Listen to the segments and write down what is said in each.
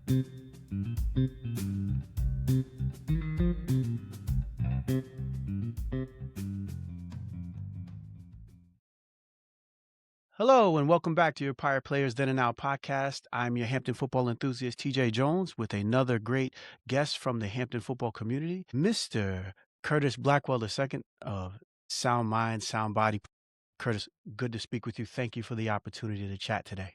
Hello, and welcome back to your Pirate Players Then and Now podcast. I'm your Hampton football enthusiast, TJ Jones, with another great guest from the Hampton football community, Mr. Curtis Blackwell II of Sound Mind, Sound Body. Curtis, good to speak with you. Thank you for the opportunity to chat today.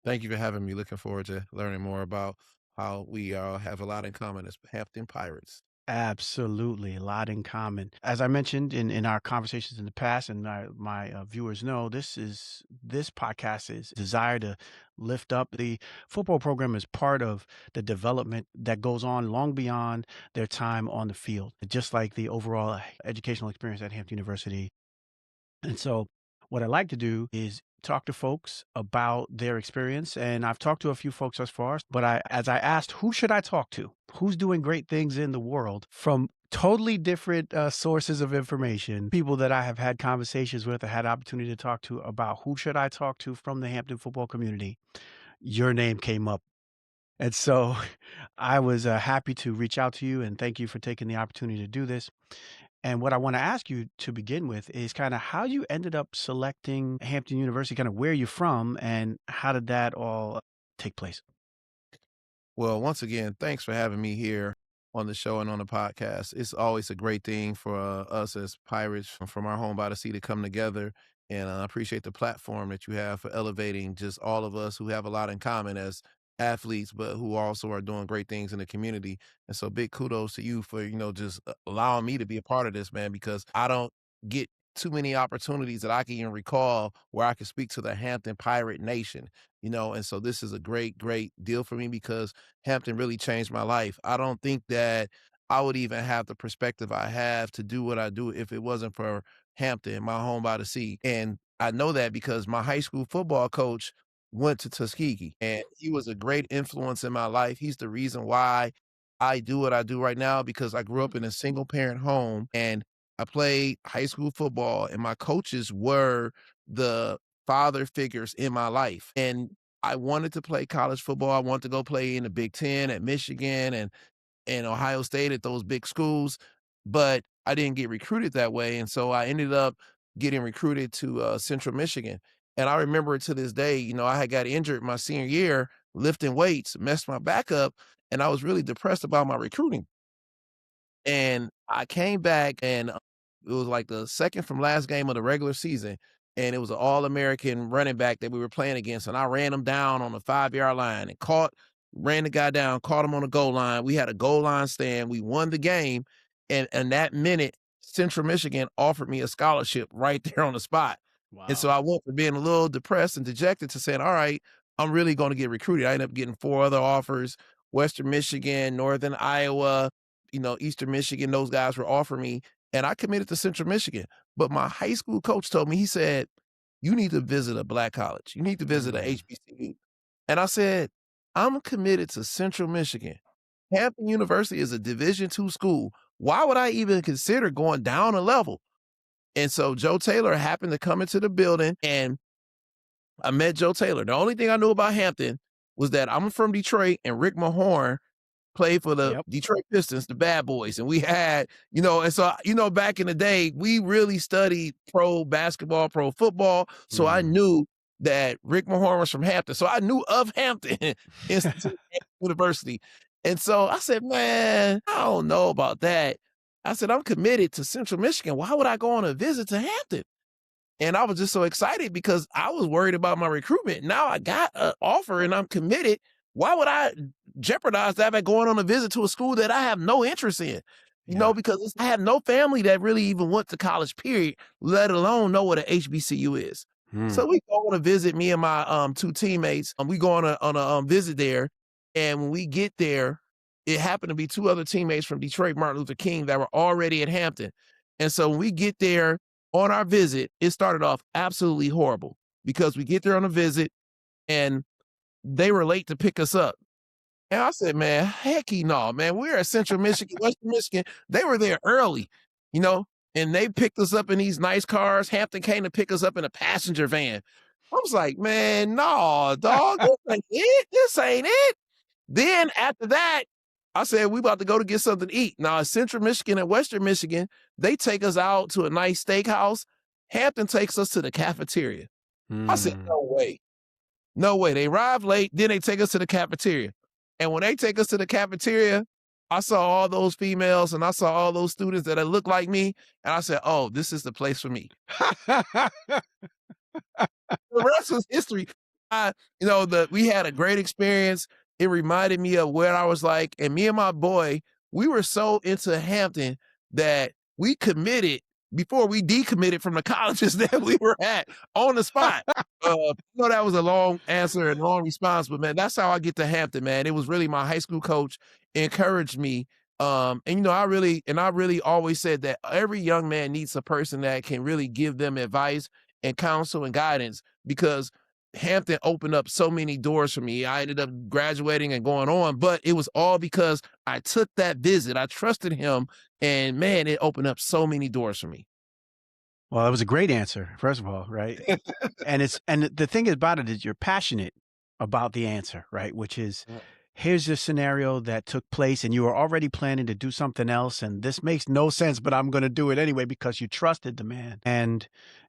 Thank you for having me. Looking forward to learning more about how we have a lot in common as Hampton Pirates. Absolutely, a lot in common. As I mentioned in our conversations in the past, and my viewers know, this podcast is desired to lift up the football program as part of the development that goes on long beyond their time on the field, just like the overall educational experience at Hampton University. And so what I like to do is talk to folks about their experience. And I've talked to a few folks thus far, but as I asked, who should I talk to? Who's doing great things in the world from totally different sources of information, people that I have had conversations with, I had opportunity to talk to about who should I talk to from the Hampton football community. Your name came up. And so I was happy to reach out to you and thank you for taking the opportunity to do this. And what I want to ask you to begin with is kind of how you ended up selecting Hampton University, kind of where you're from, and how did that all take place? Well, once again, thanks for having me here on the show and on the podcast. It's always a great thing for us as Pirates from our home by the sea to come together. And I appreciate the platform that you have for elevating just all of us who have a lot in common as athletes, but who also are doing great things in the community. And so big kudos to you for, just allowing me to be a part of this, man, because I don't get too many opportunities that I can even recall where I can speak to the Hampton Pirate Nation, and so this is a great, great deal for me because Hampton really changed my life. I don't think that I would even have the perspective I have to do what I do if it wasn't for Hampton, my home by the sea. And I know that because my high school football coach went to Tuskegee and he was a great influence in my life. He's the reason why I do what I do right now because I grew up in a single parent home and I played high school football and my coaches were the father figures in my life. And I wanted to play college football. I wanted to go play in the Big Ten at Michigan and Ohio State at those big schools, but I didn't get recruited that way. And so I ended up getting recruited to Central Michigan. And I remember to this day, I had got injured my senior year lifting weights, messed my back up, and I was really depressed about my recruiting. And I came back and it was like the second from last game of the regular season, and it was an All-American running back that we were playing against, and I ran him down on the 5-yard line and ran the guy down, caught him on the goal line. We had a goal line stand. We won the game, and that minute, Central Michigan offered me a scholarship right there on the spot. And so Wow. I went from being a little depressed and dejected to saying, "All right, I'm really gonna get recruited." I ended up getting 4 other offers, Western Michigan, Northern Iowa, Eastern Michigan, those guys were offering me, and I committed to Central Michigan. But my high school coach told me, he said, "You need to visit a black college. You need to visit a Mm, HBCU." And I said, "I'm committed to Central Michigan. Hampton University is a Division II school. Why would I even consider going down a level?" And so Joe Taylor happened to come into the building, and I met Joe Taylor. The only thing I knew about Hampton was that I'm from Detroit, and Rick Mahorn played for the yep. Detroit Pistons, the Bad Boys, and we had, and so, back in the day, we really studied pro basketball, pro football, so I Mm. knew that Rick Mahorn was from Hampton, so I knew of Hampton Institute University, and so I said, "Man, I don't know about that." I said, "I'm committed to Central Michigan. Why would I go on a visit to Hampton?" And I was just so excited because I was worried about my recruitment. Now I got an offer and I'm committed. Why would I jeopardize that by going on a visit to a school that I have no interest in? Yeah. Because I have no family that really even went to college, period, let alone know what an HBCU is. Mm. So we go on a visit, me and my 2 teammates, we go on a visit there. And when we get there, it happened to be 2 other teammates from Detroit, Martin Luther King, that were already at Hampton. And so when we get there, on our visit, it started off absolutely horrible because we get there on a visit and they were late to pick us up. And I said, "Man, hecky no, man. We're at Central Michigan, Western Michigan." They were there early, you know, and they picked us up in these nice cars. Hampton came to pick us up in a passenger van. I was like, "Man, no, dog, this ain't it. This ain't it." Then after that, I said, "We about to go to get something to eat." Now, in Central Michigan and Western Michigan, they take us out to a nice steakhouse. Hampton takes us to the cafeteria. I said, Mm. "No way. No way." They arrive late, then they take us to the cafeteria. And when they take us to the cafeteria, I saw all those females and I saw all those students that looked like me, and I said, "Oh, this is the place for me." The rest was history. I we had a great experience. It reminded me of where I was like, and me and my boy, we were so into Hampton that we committed before we decommitted from the colleges that we were at on the spot. I know that was a long answer and long response, but man, that's how I get to Hampton, man. It was really my high school coach encouraged me. And I really always said that every young man needs a person that can really give them advice and counsel and guidance because Hampton opened up so many doors for me. I ended up graduating and going on, but it was all because I took that visit. I trusted him, and man, it opened up so many doors for me. Well, that was a great answer, first of all, right? And the thing about it is you're passionate about the answer, right? Which is, Yeah. here's a scenario that took place and you were already planning to do something else, and this makes no sense, but I'm gonna do it anyway because you trusted the man. And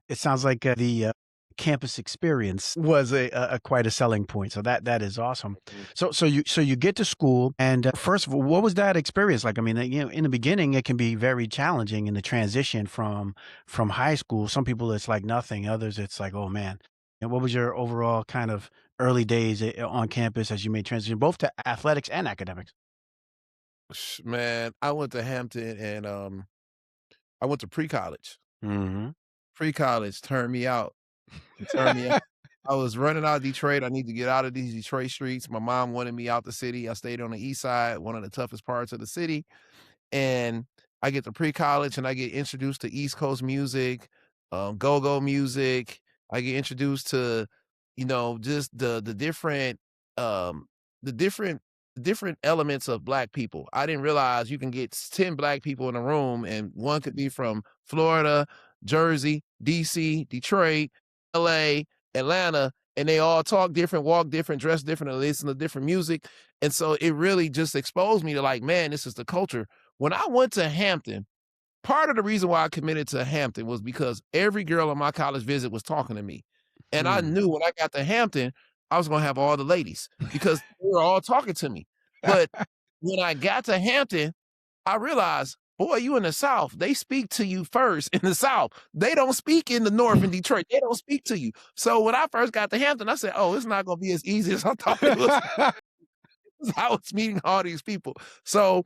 it sounds like, the campus experience was a quite a selling point, so that is awesome. So you get to school, and, first of all, what was that experience like? I mean, in the beginning, it can be very challenging in the transition from high school. Some people, it's like nothing, others, it's like, "Oh, man." And what was your overall kind of early days, on campus as you made transition both to athletics and academics? Man, I went to Hampton and I went to pre-college. Mhm. Pre-college turned me out. It turned me out. I was running out of Detroit. I need to get out of these Detroit streets. My mom wanted me out the city. I stayed on the east side, one of the toughest parts of the city. And I get to pre-college and I get introduced to East Coast music, go-go music. I get introduced to, just um, the different elements of black people. I didn't realize you can get 10 black people in a room and one could be from Florida, Jersey, DC, Detroit, LA, Atlanta, and they all talk different, walk different, dress different, and listen to different music. And so it really just exposed me to like, man, this is the culture. When I went to Hampton, part of the reason why I committed to Hampton was because every girl on my college visit was talking to me. And I Hmm. knew when I got to Hampton, I was gonna have all the ladies because they were all talking to me. But when I got to Hampton, I realized, boy, you in the South, they speak to you first in the South. They don't speak in the North in Detroit. They don't speak to you. So when I first got to Hampton, I said, oh, it's not gonna be as easy as I thought it was. I was meeting all these people. So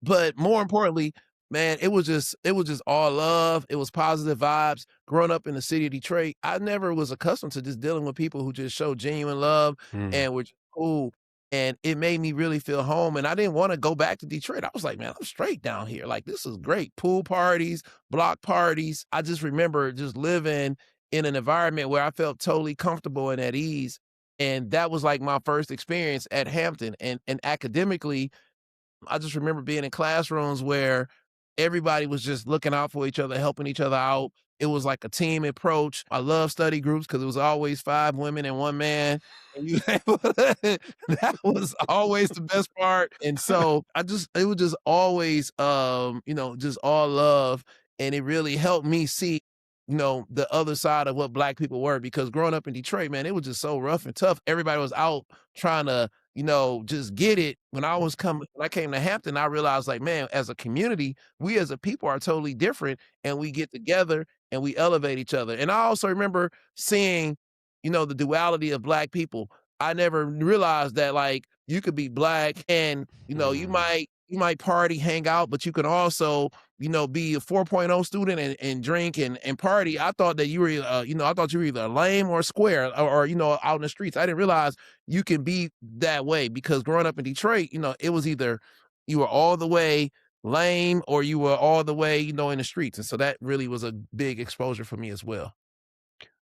but more importantly, man, it was just all love. It was positive vibes. Growing up in the city of Detroit, I never was accustomed to just dealing with people who just show genuine love Mm. and were just cool. And it made me really feel home. And I didn't want to go back to Detroit. I was like, man, I'm straight down here. Like, this is great. Pool parties, block parties. I just remember just living in an environment where I felt totally comfortable and at ease. And that was like my first experience at Hampton. And academically, I just remember being in classrooms where everybody was just looking out for each other, helping each other out. It was like a team approach. I love study groups because it was always 5 women and 1 man. And you that was always the best part. And so it was just always just all love. And it really helped me see, the other side of what black people were because growing up in Detroit, man, it was just so rough and tough. Everybody was out trying to just get it. When I came to Hampton, I realized like, man, as a community, we as a people are totally different and we get together and we elevate each other. And I also remember seeing, the duality of black people. I never realized that like you could be black and, Mm. you might party, hang out, but you can also, be a 4.0 student and drink and party. I thought that you were, I thought you were either lame or square or out in the streets. I didn't realize you can be that way because growing up in Detroit, it was either you were all the way lame or you were all the way, in the streets. And so that really was a big exposure for me as well.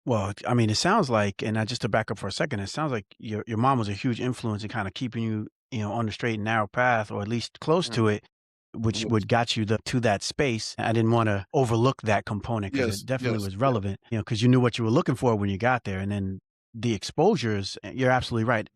Well, I mean, it sounds like, and just to back up for a second, it sounds like your mom was a huge influence in kind of keeping you, on the straight and narrow path, or at least close Mm. to it, which Yes, would got you to that space. I didn't want to overlook that component because it yes, definitely yes, was yes. relevant, because you knew what you were looking for when you got there, and then the exposures. You're absolutely right.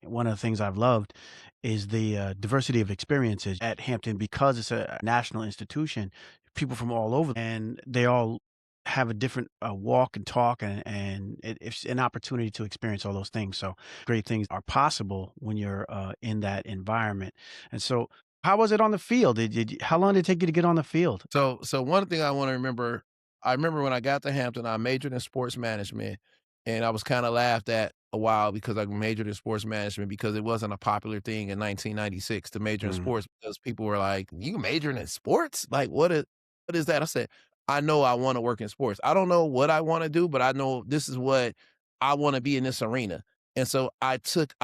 One of the things I've loved is the diversity of experiences at Hampton because it's a national institution. People from all over, and they all have a different walk and talk, and it's an opportunity to experience all those things. So great things are possible when you're in that environment. And so, how was it on the field? How long did it take you to get on the field? So one thing I remember when I got to Hampton, I majored in sports management, and I was kinda laughed at a while because I majored in sports management because it wasn't a popular thing in 1996 to major in Mm. sports because people were like, "You majoring in sports? Like, what is that?" I said, "I know I wanna work in sports. I don't know what I wanna do, but I know this is what I wanna be in this arena." And so I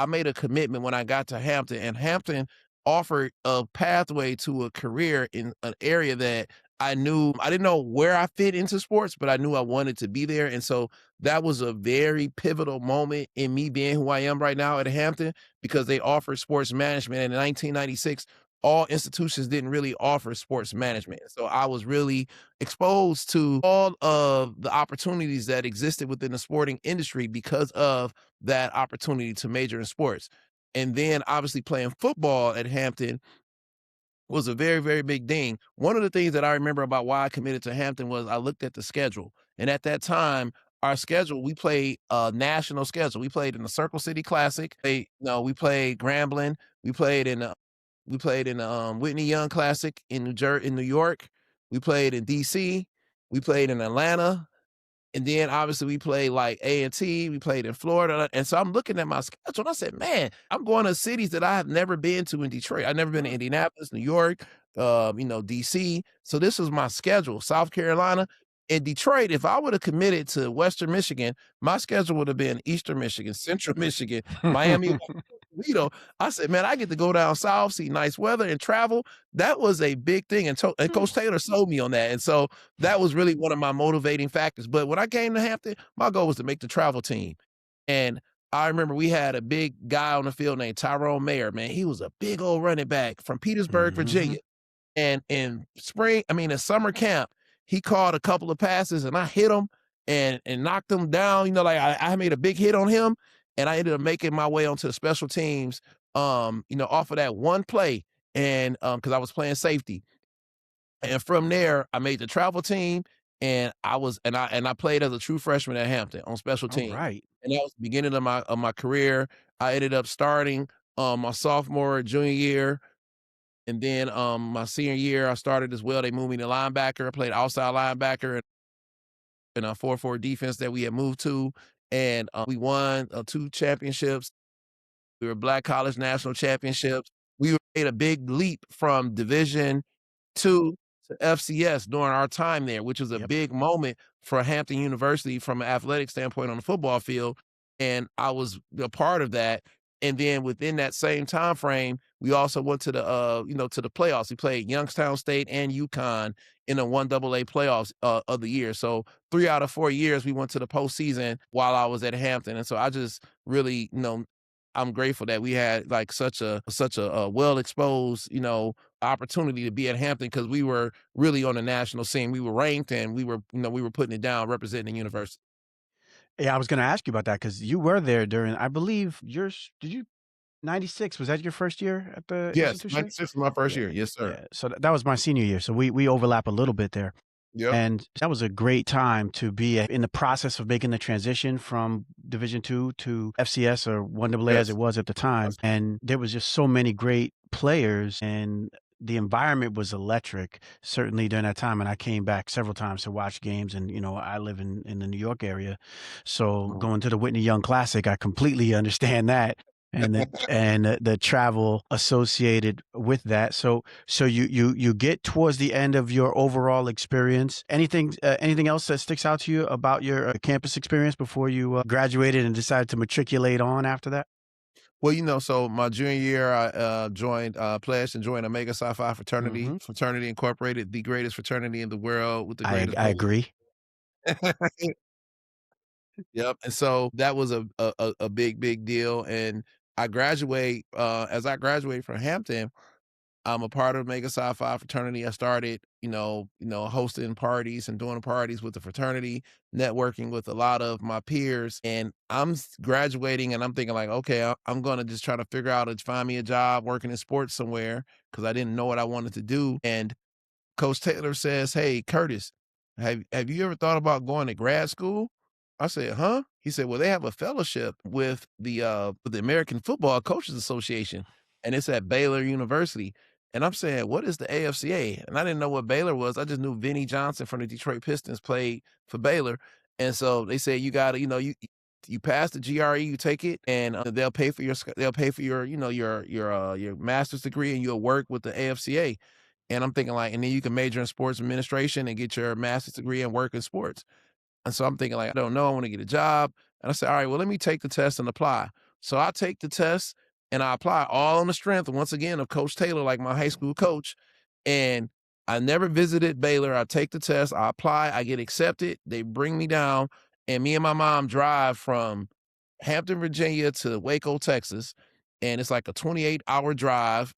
made a commitment when I got to Hampton, and Hampton offered a pathway to a career in an area that I didn't know where I fit into sports, but I knew I wanted to be there. And so that was a very pivotal moment in me being who I am right now at Hampton because they offered sports management. And in 1996, all institutions didn't really offer sports management. So I was really exposed to all of the opportunities that existed within the sporting industry because of that opportunity to major in sports. And then obviously playing football at Hampton was a very, very big thing. One of the things that I remember about why I committed to Hampton was I looked at the schedule. And at that time, our schedule, we played a national schedule. We played in the Circle City Classic. No, we played Grambling. We played in Whitney Young Classic in New York. We played in DC. We played in Atlanta. And then obviously we played like A&T, we played in Florida. And so I'm looking at my schedule and I said, man, I'm going to cities that I have never been to in Detroit. I've never been to Mm. Indianapolis, New York, DC. So this was my schedule, South Carolina. In Detroit, if I would have committed to Western Michigan, my schedule would have been Eastern Michigan, Central Michigan, Miami, Toledo. I said, man, I get to go down south, see nice weather and travel. That was a big thing. And Coach Taylor sold me on that. And so that was really one of my motivating factors. But when I came to Hampton, my goal was to make the travel team. And I remember we had a big guy on the field named Tyrone Mayer, man. He was a big old running back from Petersburg, Mhm. Virginia. And in summer camp, he caught a couple of passes and I hit him and knocked him down. Like I made a big hit on him and I ended up making my way onto the special teams, off of that one play. And because I was playing safety. And from there, I made the travel team, and I played as a true freshman at Hampton on special All teams, right. and that was the beginning of my career. I ended up starting my sophomore, junior year, and then my senior year I started as well. They moved me to linebacker. I played outside linebacker in a 4-4 defense that we had moved to, and we won 2 championships. We were Black College National Championships. We made a big leap from Division II to FCS during our time there, which was a Yep. big moment for Hampton University from an athletic standpoint on the football field, and I was a part of that. And then within that same time frame, we also went to the playoffs. We played Youngstown State and UConn in the 1AA playoffs of the year. So 3 out of 4 years we went to the postseason while I was at Hampton, and so I just really, I'm grateful that we had like such a well exposed, opportunity to be at Hampton because we were really on the national scene. We were ranked and we were putting it down, representing the university. Yeah, I was gonna ask you about that because you were there during, I believe, yours. Did you 96, was that your first year at the Yes, institution? 96 was my first Yeah, year. Yes, sir. yeah. So that was my senior year, so we overlap a little bit there. Yep. And that was a great time to be in the process of making the transition from Division II to FCS, or 1AA as it Yes. was at the time, and there was just so many great players, and the environment was electric, certainly during that time, and I came back several times to watch games, and, I live in the New York area, so Mhm. going to the Whitney Young Classic, I completely understand that, and the travel associated with that. So you get towards the end of your overall experience. Anything else that sticks out to you about your campus experience before you graduated and decided to matriculate on after that? Well, so my junior year, I pledged and joined Omega Psi Phi fraternity, Hmm. Fraternity Incorporated, the greatest fraternity in the world with the greatest I goals. agree. Yep, and so that was a big, big deal, and as I graduated from Hampton, I'm a part of Mega Psi Phi fraternity. I started, hosting parties and doing parties with the fraternity, networking with a lot of my peers. And graduating and I'm thinking like, okay, I'm going to just try to figure out to find me a job working in sports somewhere because I didn't know what I wanted to do. And Coach Taylor says, "Hey, Curtis, have you ever thought about going to grad school?" I said, "Huh?" He said, "Well, they have a fellowship with the American Football Coaches Association, and it's at Baylor University." And I'm saying, "What is the AFCA?" And I didn't know what Baylor was. I just knew Vinnie Johnson from the Detroit Pistons played for Baylor. And so they said, "You got to, you pass the GRE, you take it, and they'll pay for your, your master's degree, and you'll work with the AFCA." And I'm thinking like, and then you can major in sports administration and get your master's degree and work in sports. And so I'm thinking like, I don't know, I want to get a job. And I said, all right, well, let me take the test and apply. So I take the test and I apply all on the strength, once again, of Coach Taylor, like my high school coach. And I never visited Baylor. I take the test, I apply, I get accepted. They bring me down, and me and my mom drive from Hampton, Virginia to Waco, Texas. And it's like a 28-hour drive.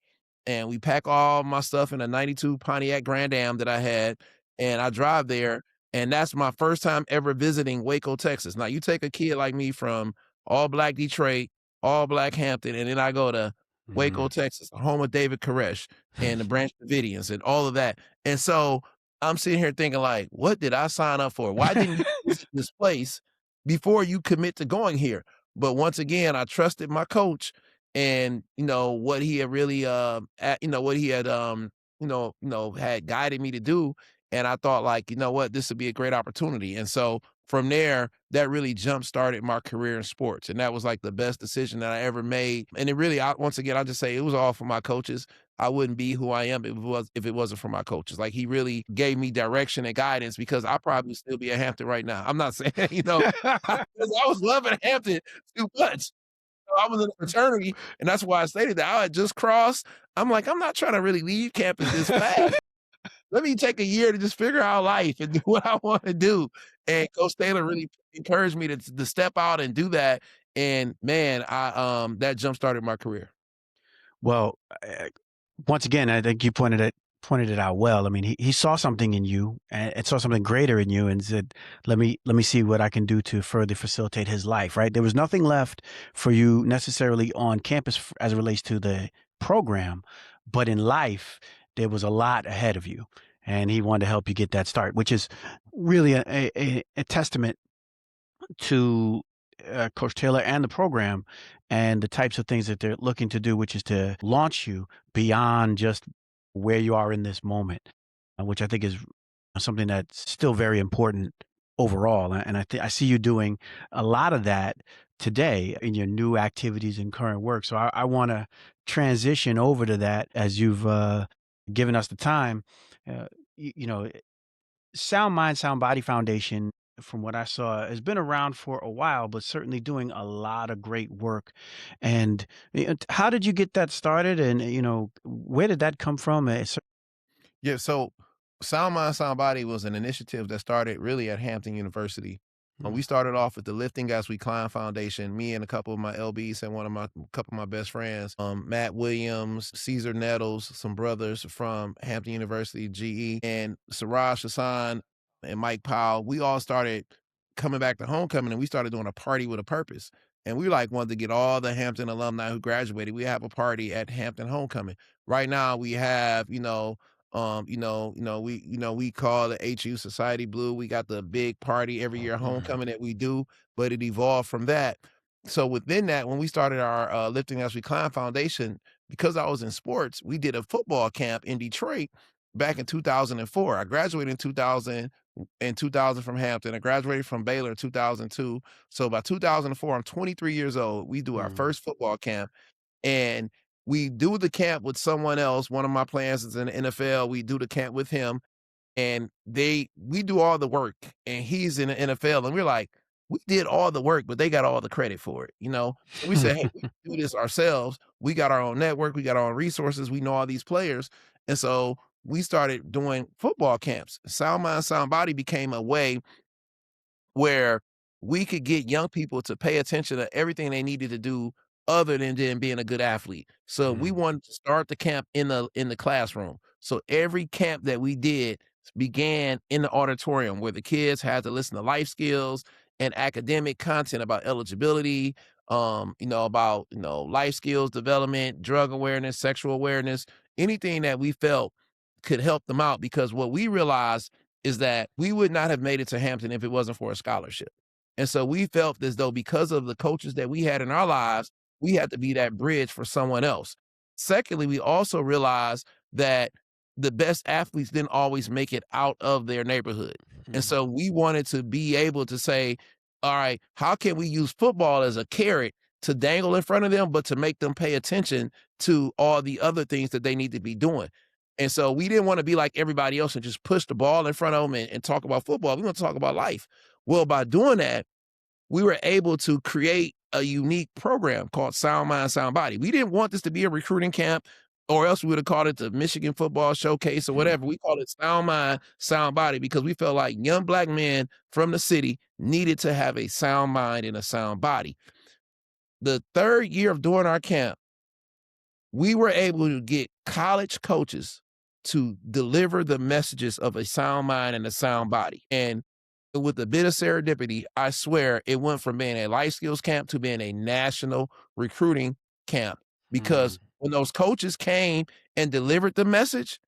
And we pack all my stuff in a 92 Pontiac Grand Am that I had. And I drive there, and that's my first time ever visiting Waco, Texas. Now, you take a kid like me from all black Detroit, all black Hampton, and then I go to Waco, Mhm. Texas, the home of David Koresh and the Branch Davidians and all of that. And so I'm sitting here thinking, like, what did I sign up for? Why didn't you visit this place before you commit to going here? But once again, I trusted my coach and what he had really what he had had guided me to do. And I thought, like, you know what, this would be a great opportunity. And so from there, that really jump started my career in sports. And that was like the best decision that I ever made. And it really, once again, I'll just say it was all for my coaches. I wouldn't be who I am if it wasn't for my coaches. Like, he really gave me direction and guidance because I probably still be at Hampton right now. I'm not saying, I was loving Hampton too much. I was in a fraternity, and that's why I stated that I had just crossed. I'm like, I'm not trying to really leave campus this fast. Let me take a year to just figure out life and do what I wanna do. And Coach Taylor really encouraged me to step out and do that. And man, that jump started my career. Well, once again, I think you pointed it out well. I mean, he saw something in you and saw something greater in you and said, let me see what I can do to further facilitate his life." Right? There was nothing left for you necessarily on campus as it relates to the program, but in life there was a lot ahead of you, and he wanted to help you get that start, which is really a testament to Coach Taylor and the program and the types of things that they're looking to do, which is to launch you beyond just where you are in this moment, which I think is something that's still very important overall. And I see you doing a lot of that today in your new activities and current work. So I want to transition over to that as you've given us the time. Uh, you know, Sound Mind, Sound Body Foundation, from what I saw, has been around for a while, but certainly doing a lot of great work. And how did you get that started? And where did that come from? Yeah, so Sound Mind, Sound Body was an initiative that started really at Hampton University. We Mm, started off with the Lifting As We Climb Foundation. Me and a couple of my LBs and couple of my best friends, Matt Williams, Caesar Nettles, some brothers from Hampton University, GE, and Siraj Hassan and Mike Powell. We all started coming back to homecoming, and we started doing a party with a purpose. And we like wanted to get all the Hampton alumni who graduated. We have a party at Hampton homecoming. Right now, we have we call the HU Society Blue. We got the big party every year mhm. homecoming that we do, but it evolved from that. So within that, when we started our Lifting As We Climb Foundation, because I was in sports, we did a football camp in Detroit back in 2004. I graduated in 2000 from Hampton. I graduated from Baylor in 2002. So by 2004, I'm 23 years old. We do our Mm. first football camp, and we do the camp with someone else. One of my plans is in the NFL. We do the camp with him, and we do all the work, and he's in the NFL, and we're like, we did all the work, but they got all the credit for it. So we said, hey, we can do this ourselves. We got our own network, we got our own resources, we know all these players, and so we started doing football camps. Sound Mind, Sound Body became a way where we could get young people to pay attention to everything they needed to do other than being a good athlete. So we Mm, wanted to start the camp in the classroom. So every camp that we did began in the auditorium where the kids had to listen to life skills and academic content about eligibility, about, life skills development, drug awareness, sexual awareness, anything that we felt could help them out. Because what we realized is that we would not have made it to Hampton if it wasn't for a scholarship. And so we felt as though because of the coaches that we had in our lives, we had to be that bridge for someone else. Secondly, we also realized that the best athletes didn't always make it out of their neighborhood. And mm, so we wanted to be able to say, all right, how can we use football as a carrot to dangle in front of them, but to make them pay attention to all the other things that they need to be doing? And so we didn't want to be like everybody else and just push the ball in front of them and talk about football. We want to talk about life. Well, by doing that, we were able to create a unique program called Sound Mind, Sound Body. We didn't want this to be a recruiting camp, or else we would have called it the Michigan Football Showcase or mm. whatever. We called it Sound Mind, Sound Body because we felt like young black men from the city needed to have a sound mind and a sound body. The third year of doing our camp, we were able to get college coaches to deliver the messages of a sound mind and a sound body. And with a bit of serendipity, I swear it went from being a life skills camp to being a national recruiting camp. Mm. Because when those coaches came and delivered the message,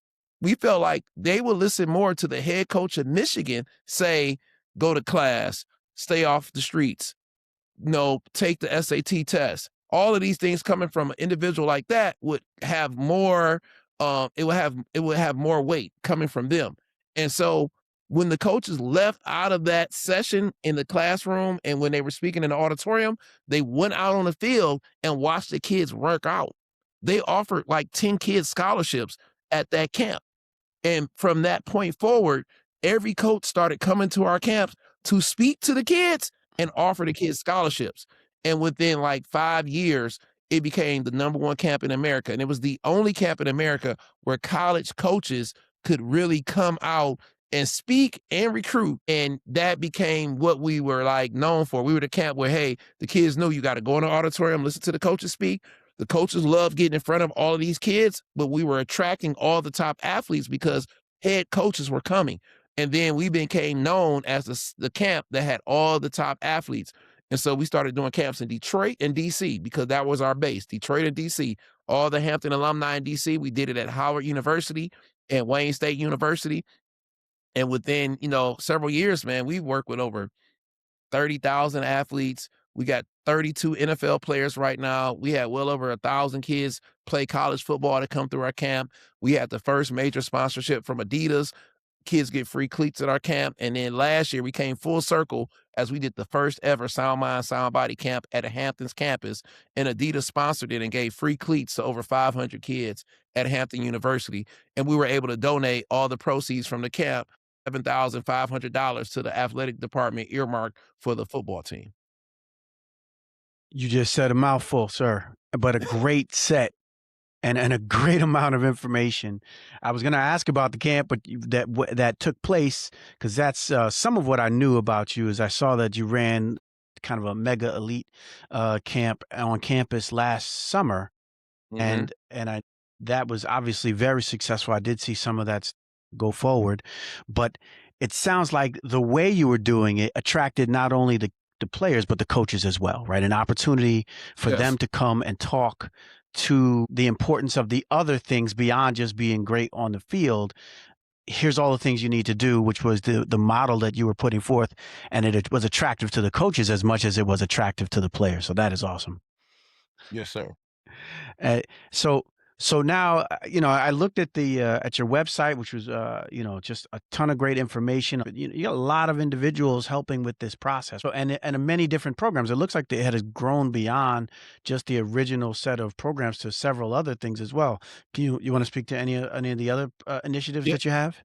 we felt like they would listen more to the head coach of Michigan say, go to class, stay off the streets, take the SAT test. All of these things coming from an individual like that would have more, it would have more weight coming from them. And so when the coaches left out of that session in the classroom and when they were speaking in the auditorium, they went out on the field and watched the kids work out. They offered like 10 kids scholarships at that camp. And from that point forward, every coach started coming to our camps to speak to the kids and offer the kids scholarships. And within like 5 years, it became the number one camp in America. And it was the only camp in America where college coaches could really come out and speak and recruit. And that became what we were like known for. We were the camp where, hey, the kids knew you got to go in the auditorium, listen to the coaches speak. The coaches loved getting in front of all of these kids, but we were attracting all the top athletes because head coaches were coming. And then we became known as the camp that had all the top athletes. And so we started doing camps in Detroit and DC because that was our base, Detroit and DC. All the Hampton alumni in DC, we did it at Howard University and Wayne State University. And within, several years, man, we worked with over 30,000 athletes. We got 32 NFL players right now. We had well over 1,000 kids play college football to come through our camp. We had the first major sponsorship from Adidas. Kids get free cleats at our camp. And then last year we came full circle as we did the first ever Sound Mind, Sound Body camp at a Hampton's campus. And Adidas sponsored it and gave free cleats to over 500 kids at Hampton University. And we were able to donate all the proceeds from the camp, $7,500 to the athletic department earmarked for the football team. You just said a mouthful, sir, but a great set and a great amount of information. I was gonna ask about the camp, but that took place because that's, some of what I knew about you is I saw that you ran kind of a mega elite, camp on campus last summer, Mhm. and I that was obviously very successful. I did see some of that go forward, but it sounds like the way you were doing it attracted not only the players but the coaches as well, right? An opportunity for them Yes. to come and talk to the importance of the other things beyond just being great on the field. Here's all the things you need to do, which was the model that you were putting forth, and it was attractive to the coaches as much as it was attractive to the players. So that is awesome. Yes, sir. Uh, so so now, I looked at the at your website, which was just a ton of great information. You got a lot of individuals helping with this process, so and many different programs. It looks like it has grown beyond just the original set of programs to several other things as well. You want to speak to any of the other initiatives Yeah. that you have?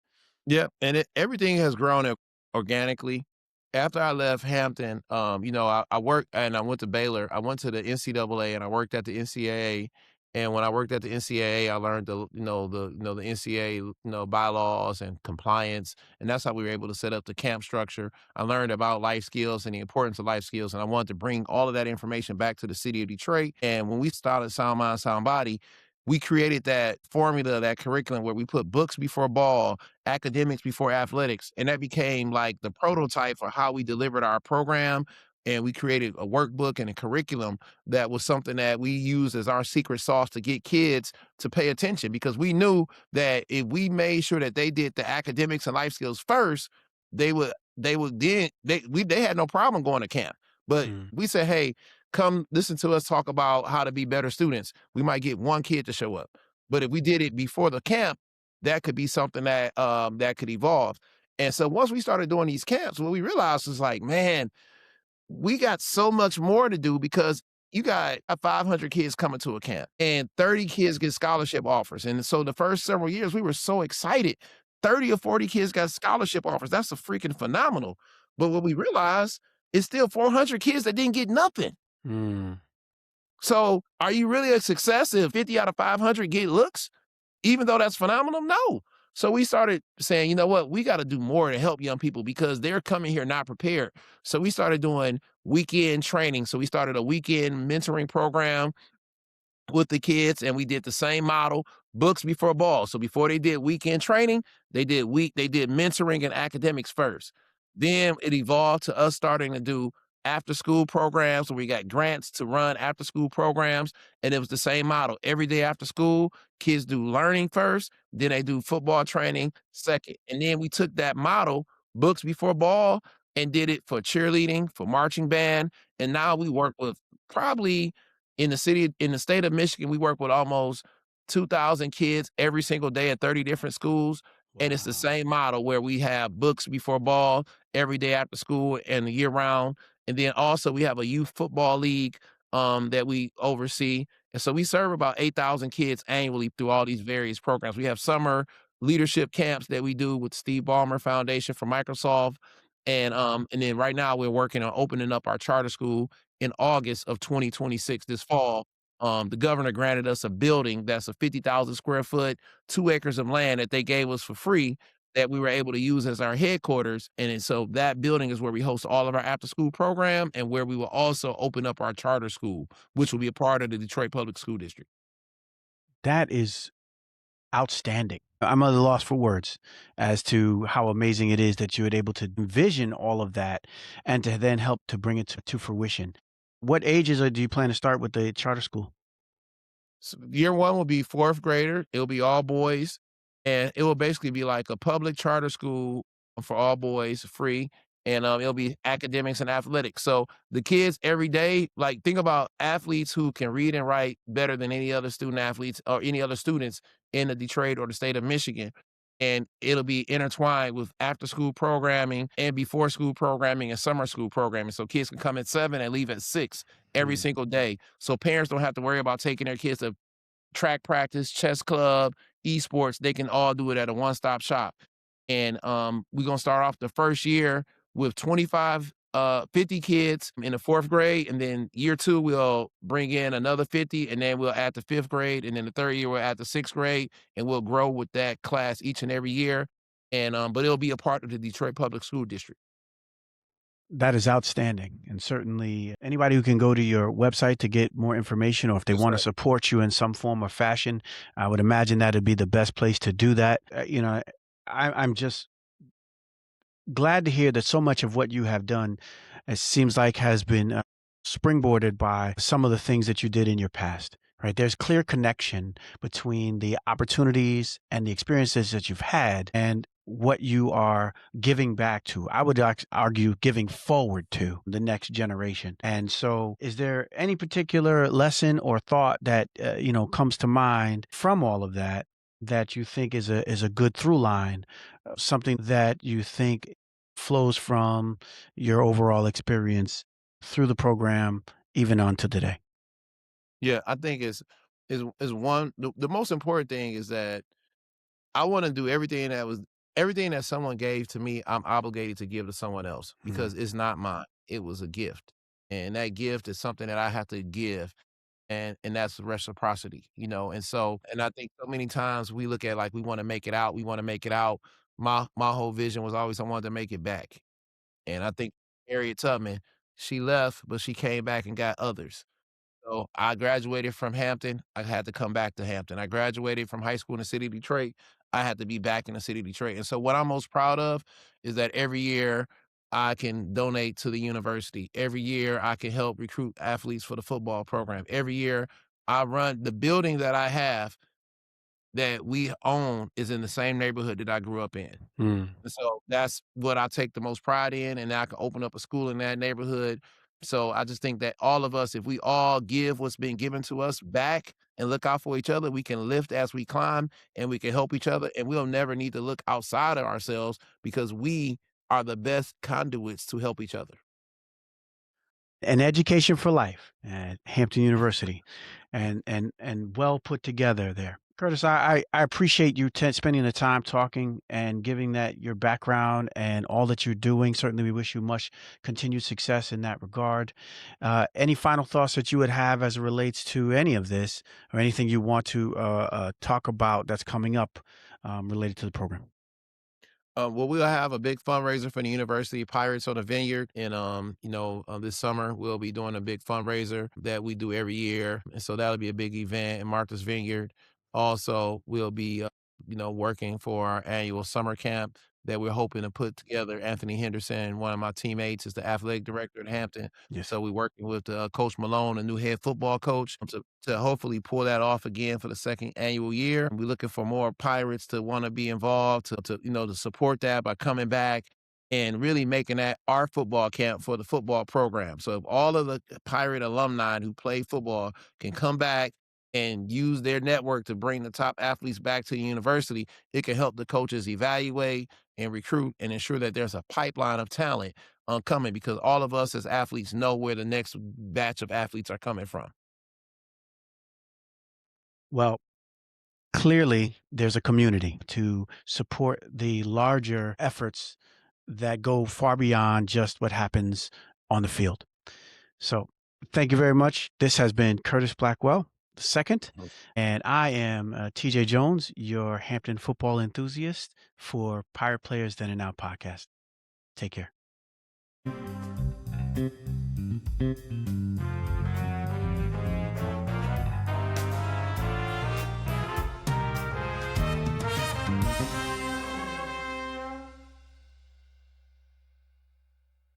Yeah, and everything has grown organically. After I left Hampton, I worked and I went to Baylor. I went to the NCAA and I worked at the NCAA. And when I worked at the NCAA, I learned the NCAA, bylaws and compliance, and that's how we were able to set up the camp structure. I learned about life skills and the importance of life skills, and I wanted to bring all of that information back to the city of Detroit. And when we started Sound Mind, Sound Body, we created that formula, that curriculum where we put books before ball, academics before athletics, and that became like the prototype for how we delivered our program. And we created a workbook and a curriculum that was something that we used as our secret sauce to get kids to pay attention, because we knew that if we made sure that they did the academics and life skills first, they had no problem going to camp. But Mm. we said, hey, come listen to us talk about how to be better students. We might get one kid to show up. But if we did it before the camp, that could be something that could evolve. And so once we started doing these camps, what we realized was like, man, we got so much more to do, because you got 500 kids coming to a camp and 30 kids get scholarship offers. And so the first several years, we were so excited. 30 or 40 kids got scholarship offers. That's a freaking phenomenal. But what we realized is still 400 kids that didn't get nothing. Mm. So are you really a success if 50 out of 500 get looks? Even though that's phenomenal? No. So we started saying, you know what, we got to do more to help young people because they're coming here not prepared. So we started doing weekend training. So we started a weekend mentoring program with the kids, and we did the same model, books before ball. So before they did weekend training, they did mentoring and academics first. Then it evolved to us starting to do after school programs, where we got grants to run after school programs, and it was the same model. Every day after school, kids do learning first, then they do football training second. And then we took that model, books before ball, and did it for cheerleading, for marching band, and now we work with probably in the state of Michigan, we work with almost 2,000 kids every single day at 30 different schools. And it's the Wow. same model where we have books before ball every day after school and year round. And then also we have a youth football league that we oversee. And so we serve about 8,000 kids annually through all these various programs. We have summer leadership camps that we do with Steve Ballmer Foundation for Microsoft. And then right now we're working on opening up our charter school in August of 2026 this fall. The governor granted us a building that's a 50,000 square foot, 2 acres of land that they gave us for free that we were able to use as our headquarters. So that building is where we host all of our after school program and where we will also open up our charter school, which will be a part of the Detroit Public School District. That is outstanding. I'm at a loss for words as to how amazing it is that you were able to envision all of that and to then help to bring it to fruition. What ages do you plan to start with the charter school? So year one will be fourth grader. It'll be all boys, and it will basically be like a public charter school for all boys, free, and it'll be academics and athletics. So the kids every day, like think about athletes who can read and write better than any other student athletes or any other students in the Detroit or the state of Michigan. And it'll be intertwined with after school programming and before school programming and summer school programming. So kids can come at 7 and leave at 6 every Mm. single day. So parents don't have to worry about taking their kids to track practice, chess club, esports. They can all do it at a one-stop shop. And we're gonna start off the first year with 50 kids in the fourth grade. And then year two, we'll bring in another 50, and then we'll add the fifth grade. And then the third year, we'll add the sixth grade, and we'll grow with that class each and every year. And but it'll be a part of the Detroit Public School District. That is outstanding. And certainly anybody who can go to your website to get more information or if they That's want to right. support you in some form or fashion, I would imagine that'd be the best place to do that. I'm just glad to hear that so much of what you have done, it seems like, has been springboarded by some of the things that you did in your past. Right, there's clear connection between the opportunities and the experiences that you've had and what you are giving back to. I would argue giving forward to the next generation. And so, is there any particular lesson or thought that comes to mind from all of that that you think is a good through line, something that you think flows from your overall experience through the program, even on to today? Yeah, I think is one the most important thing is that I wanna do everything that someone gave to me, I'm obligated to give to someone else Mm. because it's not mine. It was a gift, and that gift is something that I have to give. and that's reciprocity, you know, and I think so many times we look at, like, we wanna make it out, we wanna make it out. My whole vision was always I wanted to make it back, and I think Harriet Tubman, she left, but she came back and got others. So, I graduated from Hampton, I had to come back to Hampton. I graduated from high school in the city of Detroit, I had to be back in the city of Detroit, and so what I'm most proud of is that every year I can donate to the university. Every year I can help recruit athletes for the football program. Every year I run the building that I have that we own is in the same neighborhood that I grew up in. Mm. And so that's what I take the most pride in, and now I can open up a school in that neighborhood. So I just think that all of us, if we all give what's been given to us back and look out for each other, we can lift as we climb and we can help each other. And we'll never need to look outside of ourselves because we are the best conduits to help each other. An education for life at Hampton University, and well put together there. Curtis, I appreciate you spending the time talking and giving that your background and all that you're doing. Certainly, we wish you much continued success in that regard. Any final thoughts that you would have as it relates to any of this, or anything you want to talk about that's coming up related to the program? Well, we'll have a big fundraiser for the university, Pirates on the Vineyard, and this summer we'll be doing a big fundraiser that we do every year, and so that'll be a big event in Martha's Vineyard. Also, we'll be, working for our annual summer camp that we're hoping to put together. Anthony Henderson, one of my teammates, is the athletic director at Hampton, Yes. so we're working with Coach Malone, a new head football coach, to hopefully pull that off again for the second annual year. We're looking for more Pirates to want to be involved, to support that by coming back and really making that our football camp for the football program. So if all of the Pirate alumni who play football can come back and use their network to bring the top athletes back to the university, it can help the coaches evaluate and recruit and ensure that there's a pipeline of talent coming because all of us as athletes know where the next batch of athletes are coming from. Well, clearly, there's a community to support the larger efforts that go far beyond just what happens on the field. So, thank you very much. This has been Curtis Blackwell II, and I am TJ Jones, your Hampton football enthusiast for Pirate Players Then and Now podcast. Take care.